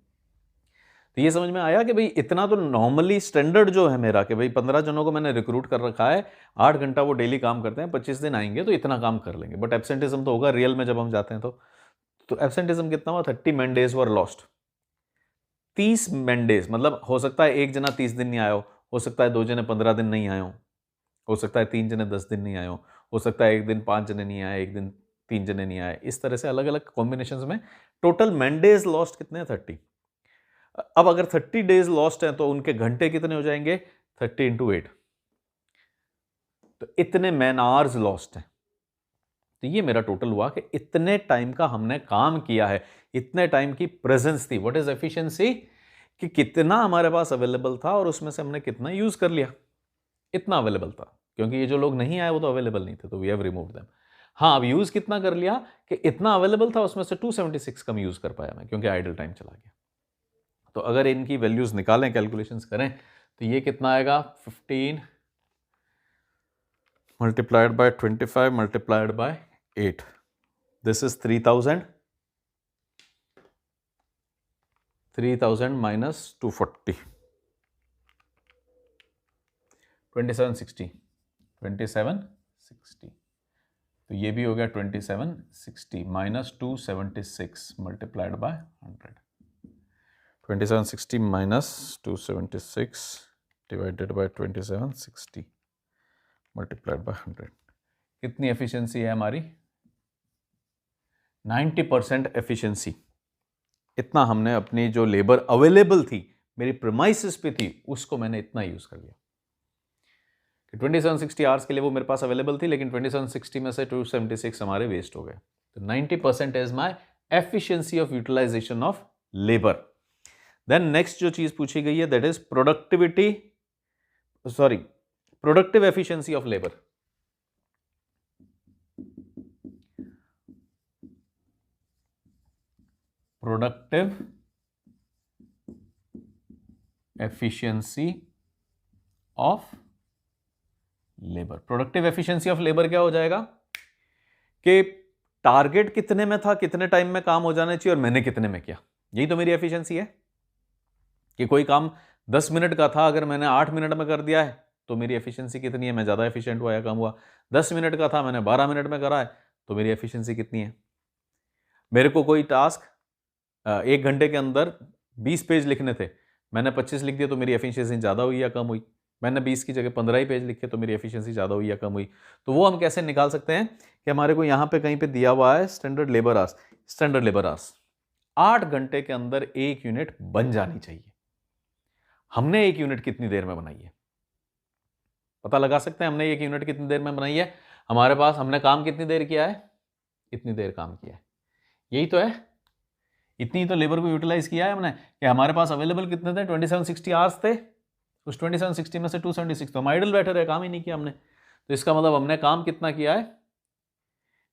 तो ये समझ में आया कि भाई इतना तो नॉर्मली स्टैंडर्ड जो है मेरा, कि भाई 15 जनों को मैंने रिक्रूट कर रखा है, 8 घंटा वो डेली काम करते हैं, 25 दिन आएंगे तो इतना काम कर लेंगे। बट एब्सेंटिज्म तो होगा रियल में जब हम जाते हैं तो एब्सेंटिज्म कितना हुआ? 30 मैन डेज वर लॉस्ट। 30 मैन डेज मतलब हो सकता है एक जना 30 दिन नहीं आया हो सकता है 2 जने 15 दिन नहीं आए हो सकता है 3 जने 10 दिन नहीं आए हो सकता है एक दिन 5 जने नहीं आए, एक दिन 3 जने नहीं आए। इस तरह से अलग अलग कॉम्बिनेशन में टोटल मैन डेज लॉस्ट कितने हैं? 30। अब अगर 30 डेज लॉस्ट हैं तो उनके घंटे कितने हो जाएंगे? 30 इंटू 8, तो इतने मैन आवर्स लॉस्ट हैं। तो ये मेरा टोटल हुआ कि इतने टाइम का हमने काम किया है, इतने टाइम की प्रेजेंस थी। What is efficiency? कि कितना हमारे पास अवेलेबल था और उसमें से हमने कितना यूज कर लिया, इतना अवेलेबल था। क्योंकि ये जो लोग नहीं आए वो तो अवेलेबल नहीं थे, तो वी हैव रिमूव्ड देम। हाँ, अब यूज कितना कर लिया कि इतना अवेलेबल था, उसमें से 276 कम यूज कर पाया मैं, क्योंकि आइडल टाइम चला गया। तो अगर इनकी वैल्यूज निकालें, कैलकुलेशंस करें, तो ये कितना आएगा? 15 multiplied by 25 multiplied by 8, this is 3000 minus 240, 2760, 2760। तो ये भी हो गया 2760 minus 276 multiplied by 100। 2760 minus 276 divided by 2760 multiplied by 100। कितनी एफिशिएंसी है हमारी? 90% एफिशिएंसी। इतना हमने अपनी जो लेबर अवेलेबल थी मेरी प्रीमाइसेस पे थी, उसको मैंने इतना यूज कर लिया कि 2760 आवर्स के लिए वो मेरे पास अवेलेबल थी, लेकिन 2760 में से 276 हमारे वेस्ट हो गए। तो 90% is my efficiency of utilisation of labour. Then next जो चीज पूछी गई है that is productivity, sorry productive efficiency of labour. Productive efficiency of labour. Productive efficiency of labour क्या हो जाएगा कि टारगेट कितने में था, कितने टाइम में काम हो जाना चाहिए और मैंने कितने में किया, यही तो मेरी एफिशिएंसी है। कि कोई काम 10 मिनट का था, अगर मैंने 8 मिनट में कर दिया है तो मेरी एफिशिएंसी कितनी है, मैं ज्यादा एफिशिएंट हुआ या कम हुआ। 10 मिनट का था, मैंने 12 मिनट में करा है, तो मेरी एफिशिएंसी कितनी है। मेरे को कोई टास्क 1 घंटे के अंदर 20 पेज लिखने थे, मैंने 25 लिख दिया, तो मेरी एफिशिएंसी ज़्यादा हुई या कम हुई। मैंने 20 की जगह 15 ही पेज लिखे, तो मेरी एफिशिएंसी ज़्यादा हुई या कम हुई। तो वो हम कैसे निकाल सकते हैं कि हमारे को यहाँ पे कहीं पे दिया हुआ है standard labour hours. Standard labour hours 8 घंटे के अंदर 1 यूनिट बन जानी चाहिए। हमने 1 यूनिट कितनी देर में बनाई है, पता लगा सकते हैं हमने 1 यूनिट कितनी देर में बनाई है। हमारे पास हमने काम कितनी देर किया है, इतनी देर काम किया है, यही तो है। इतनी तो लेबर को यूटिलाइज किया है हमने कि हमारे पास अवेलेबल कितने थे, 2760 आवर्स थे। उस 2760 में से 276 तो हम आइडल बैठे रहे, काम ही नहीं किया हमने। तो इसका मतलब हमने काम कितना किया है,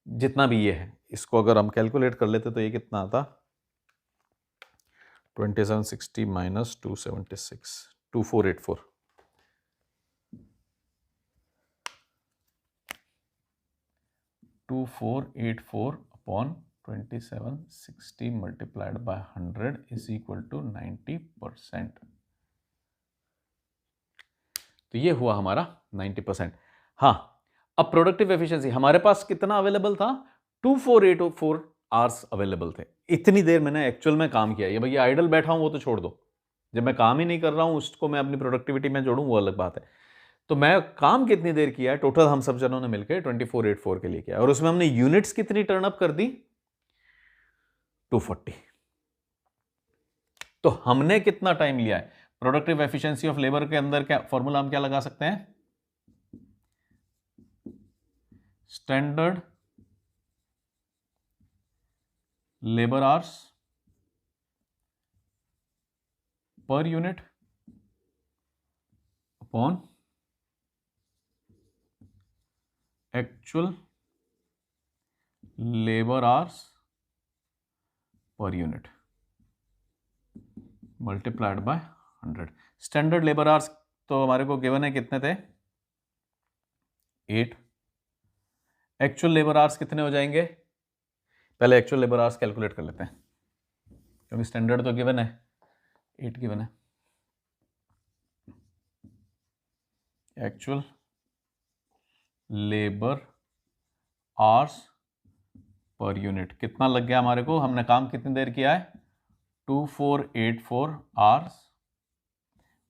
जितना भी ये है। इसको अगर हम कैलकुलेट कर लेते तो ये कितना आता, 2760 minus 276, 2484। 2484 upon 2760 multiplied by 100 is equal to 90%। तो ये हुआ हमारा 90%। हाँ, अब प्रोडक्टिव एफिशिएंसी हमारे पास कितना अवेलेबल था? 2484 आवर्स अवेलेबल थे। इतनी देर मैंने एक्चुअल में काम किया। ये भैया आइडल बैठा हूं वो तो छोड़ दो, जब मैं काम ही नहीं कर रहा हूं उसको मैं अपनी प्रोडक्टिविटी में जोड़ूं वो अलग बात है। तो मैं काम कितनी देर किया है टोटल हम सब जनों ने मिलकर 2484 के लिए किया, और उसमें हमने यूनिट्स कितनी टर्न अप कर दी? 240। तो हमने कितना टाइम लिया है? प्रोडक्टिव एफिशिएंसी ऑफ लेबर के अंदर क्या फॉर्मूला हम क्या लगा सकते हैं? Standard labour hours per unit upon actual labour hours per unit multiplied by 100। Standard labour hours तो हमारे को गिवन है कितने थे? 8। एक्चुअल लेबर आवर्स कितने हो जाएंगे? पहले एक्चुअल लेबर आवर्स कैलकुलेट कर लेते हैं, क्योंकि स्टैंडर्ड तो गिवन है, 8 गिवन है। Actual labour hours per unit कितना लग गया हमारे को? हमने काम कितनी देर किया है? 2484 आवर्स,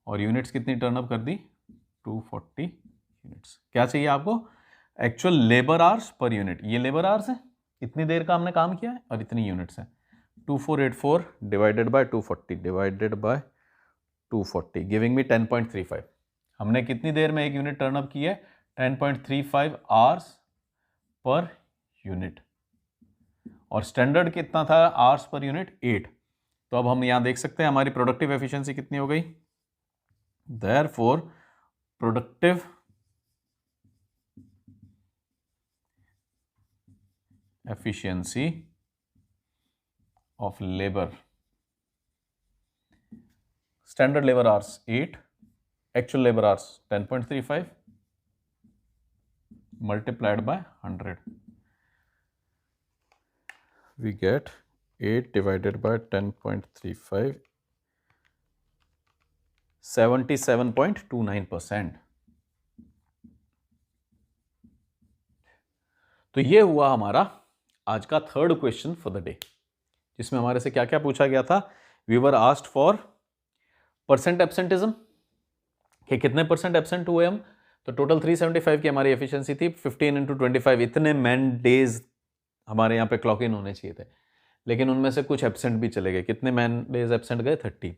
और यूनिट्स कितनी टर्नअप कर दी? 240 यूनिट्स। क्या चाहिए आपको? Actual labour hours per unit. ये लेबर आवर्स है, इतनी देर का हमने काम किया है, और इतनी यूनिट्स हैं। 2484 divided by 240 divided by 240 giving me 10.35। हमने कितनी देर में एक यूनिट टर्नअप की है? 10.35 आवर्स पर यूनिट। और स्टैंडर्ड कितना था आवर्स पर यूनिट? 8। तो अब हम यहां देख सकते हैं हमारी प्रोडक्टिव एफिशिएंसी कितनी हो गई। Therefore productive efficiency of labour, standard labour hours 8, actual labour hours 10.35 multiplied by 100, we get 8 divided by 10.35, 77.29%। तो ये हुआ हमारा आज का third question for the day, जिसमें हमारे से क्या क्या पूछा गया था। We were asked for percent absenteeism, कि कितने परसेंट एब्सेंट हुए हम। तो टोटल 375 की हमारी एफिशिएंसी थी। 15 इंटू 25 इतने मैन डेज हमारे यहाँ पे क्लॉक इन होने चाहिए थे, लेकिन उनमें से कुछ एब्सेंट भी चले गए। कितने मैन डेज एब्सेंट गए? 30।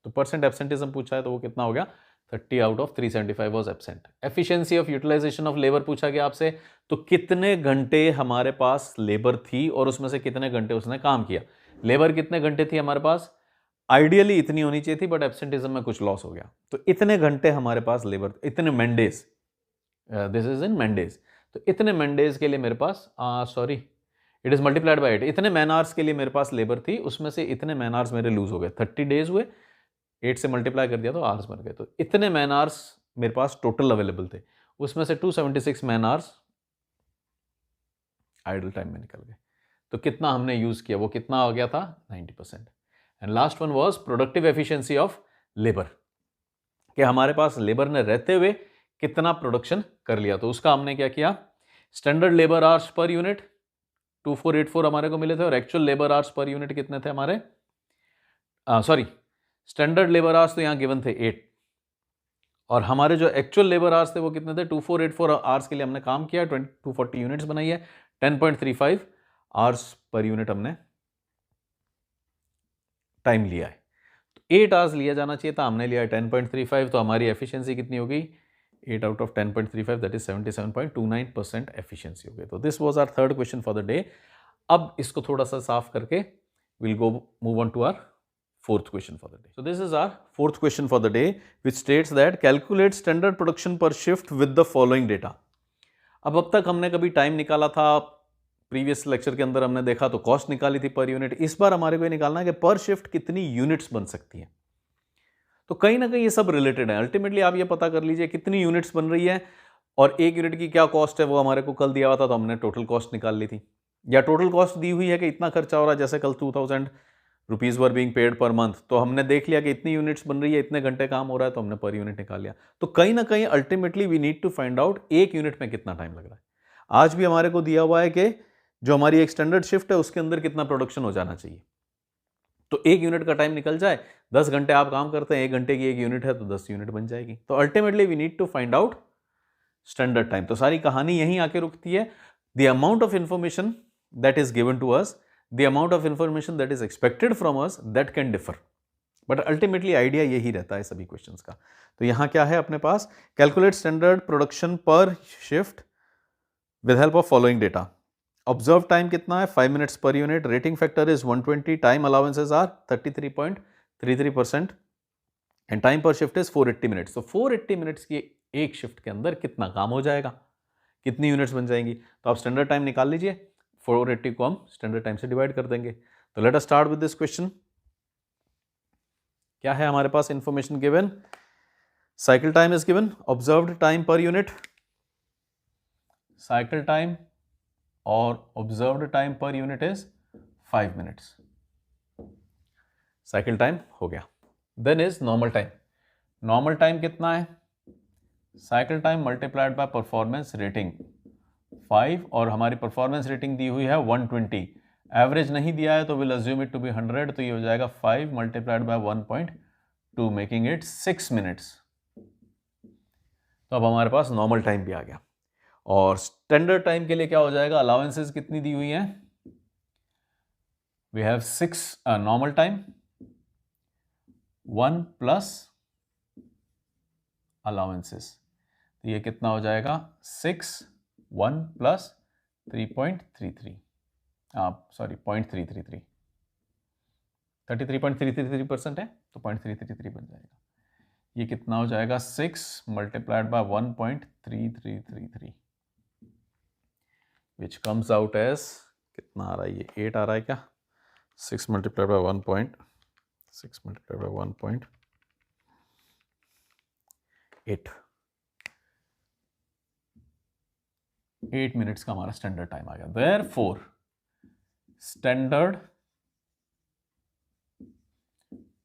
तो परसेंट एब्सेंटिज्म पूछा है, तो वो कितना हो गया? 30 out of 375 was absent. Efficiency of utilisation of labour पूछा गया आपसे, तो कितने घंटे हमारे पास लेबर थी और उसमें से कितने घंटे उसने काम किया। लेबर कितने घंटे थी हमारे पास? आइडियली इतनी होनी चाहिए थी, बट एब्सेंटिज्म में कुछ लॉस हो गया। तो इतने घंटे हमारे पास लेबर, इतने मैंडेज, दिस इज इन मैंडेज। तो इतने मैंडेज के लिए मेरे पास sorry it is multiplied by 8, इतने मैन आवर्स के लिए मेरे पास लेबर थी, उसमें से इतने मैन आवर्स मेरे लूज हो गए। 30 डेज हुए, 8 से मल्टीप्लाई कर दिया तो आवर्स बन गए। तो इतने मैन आवर्स मेरे पास टोटल अवेलेबल थे, उसमें से 276 मैन आवर्स आइडल टाइम में निकल गए। तो कितना हमने यूज किया, वो कितना हो गया था? 90%। And last one was productive efficiency of labour, कि हमारे पास लेबर ने रहते हुए कितना प्रोडक्शन कर लिया। तो उसका हमने क्या किया? Standard labour hours per unit 2484 हमारे को मिले थे, और actual labour hours per unit कितने थे हमारे? सॉरी, स्टैंडर्ड लेबर आवर्स तो यहां गिवन थे 8, और हमारे जो एक्चुअल लेबर आवर्स थे वो कितने थे? 2484 आवर्स के लिए हमने काम किया, 240 यूनिट्स बनाई है, 10.35 आवर्स पर यूनिट हमने टाइम लिया है। तो 8 आवर्स लिया जाना चाहिए था, हमने लिया है 10.35, तो हमारी एफिशिएंसी कितनी हो गई? 8 out of 10.35, that is 77.29% efficiency हो गई। तो this was our third question for the day. अब इसको थोड़ा सा साफ करके we'll go move on to our fourth question for the day. So this is our fourth question for the day, which states that calculate standard production per shift with the following data. अब तक हमने कभी time निकाला था, previous lecture के अंदर हमने देखा तो कॉस्ट निकाली थी पर यूनिट। इस बार हमारे को ये निकालना है कि पर शिफ्ट कितनी यूनिट्स बन सकती है। तो कहीं ना कहीं ये सब रिलेटेड है। अल्टीमेटली आप ये पता कर लीजिए कितनी यूनिट्स बन रही है, और एक यूनिट की क्या कॉस्ट है वो हमारे को कल दिया हुआ था, तो हमने टोटल कॉस्ट निकाल ली थी। या टोटल कॉस्ट दी हुई है कि इतना खर्चा हो रहा है, जैसे कल 2000 rupees were being paid per month, तो हमने देख लिया कि इतनी यूनिट्स बन रही है, इतने घंटे काम हो रहा है, तो हमने पर यूनिट निकाल लिया। तो कहीं ना कहीं ultimately we need to find out एक यूनिट में कितना टाइम लग रहा है। आज भी हमारे को दिया हुआ है कि जो हमारी एक स्टैंडर्ड शिफ्ट है उसके अंदर कितना प्रोडक्शन हो जाना चाहिए, तो एक यूनिट का टाइम निकल जाए, 10 घंटे आप काम करते हैं, 1 घंटे की एक यूनिट है तो 10 यूनिट बन जाएगी। तो ultimately we need to find out standard time. तो सारी कहानी यहीं आके रुकती है। The amount of information that is given to us, the amount of information that is expected from us, that can differ, but ultimately idea यही रहता है सभी क्वेश्चंस का। तो यहां क्या है अपने पास, calculate standard production per shift with help of following data. Observe time कितना है, 5 minutes per unit, rating factor is 120, time allowances are 33.33% and time per shift is 480 minutes. तो 480 मिनट्स की एक शिफ्ट के अंदर कितना काम हो जाएगा, कितनी यूनिट्स बन जाएंगी, तो आप स्टैंडर्ड टाइम निकाल लीजिए, 480 को हम स्टैंडर्ड टाइम से डिवाइड कर देंगे। तो let us start with this question. क्या है हमारे पास information given, cycle time is given, observed time per unit, cycle time और observed time per unit is 5 minutes, cycle time हो गया। Then is normal time, normal time कितना है, cycle time multiplied by performance rating 5, और हमारी performance rating दी हुई है 120, average नहीं दिया है तो will assume it to be 100, तो ये हो जाएगा 5 multiplied by 1.2 making it 6 minutes. तो अब हमारे पास नॉर्मल टाइम भी आ गया। और स्टैंडर्ड टाइम के लिए क्या हो जाएगा, अलाउंसेस कितनी दी हुई हैं, we have 6 normal time 1 plus allowances, तो ये कितना हो जाएगा 6 1 प्लस 3.33, सॉरी 0.333, 33.333% है तो 0.333 बन जाएगा। ये कितना हो जाएगा 6 multiplied by 1.3333 which comes out as, कितना आ रहा है, ये 8 आ रहा है क्या, 6 multiplied bye 6 multiplied by 8 minutes का हमारा स्टैंडर्ड टाइम आ गया। Therefore standard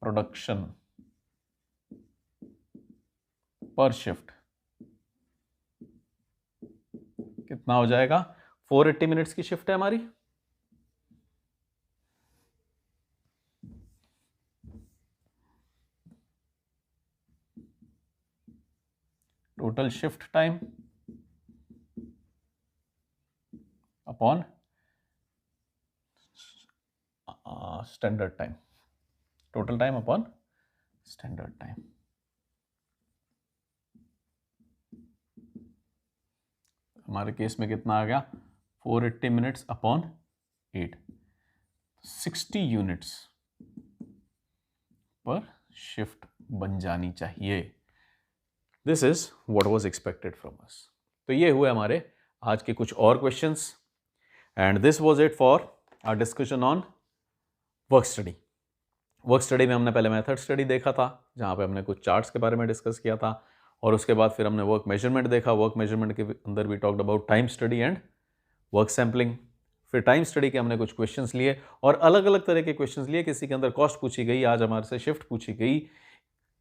production per shift कितना हो जाएगा, 480 मिनट्स की शिफ्ट है हमारी, total shift time upon standard time, total time upon standard time. हमारे केस में कितना आ गया, 480 मिनट्स अपॉन 8, 60 यूनिट्स पर शिफ्ट बन जानी चाहिए। This is what was expected from अस। तो ये हुए हमारे आज के कुछ और questions, and this was it for our discussion on work study. Work study में हमने पहले मेथड स्टडी देखा था, जहाँ पे हमने कुछ चार्ट्स के बारे में डिस्कस किया था, और उसके बाद फिर हमने वर्क मेजरमेंट देखा। वर्क मेजरमेंट के अंदर भी talked about time study and work sampling. फिर टाइम स्टडी के हमने कुछ क्वेश्चंस लिए और अलग अलग तरह के क्वेश्चंस लिए, किसी के अंदर कॉस्ट पूछी गई, आज हमारे से शिफ्ट पूछी गई,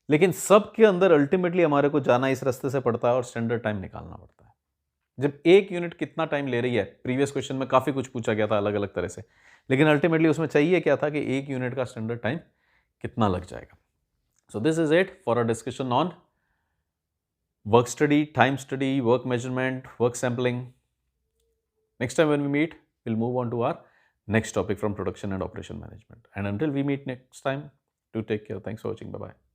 लेकिन सब के अंदर अल्टीमेटली हमारे को जाना इस रास्ते से पड़ता है और स्टैंडर्ड टाइम निकालना पड़ता है। जब एक यूनिट कितना टाइम ले रही है, प्रीवियस क्वेश्चन में काफ़ी कुछ पूछा गया था अलग अलग तरह से, लेकिन अल्टीमेटली उसमें चाहिए क्या था कि एक यूनिट का स्टैंडर्ड टाइम कितना लग जाएगा। So this is it for a discussion on work study, time study, work measurement, work sampling. Next time when we meet, we'll move on to our next topic from production and operation management. And until we meet next time, do take care. Thanks for watching. Bye-bye.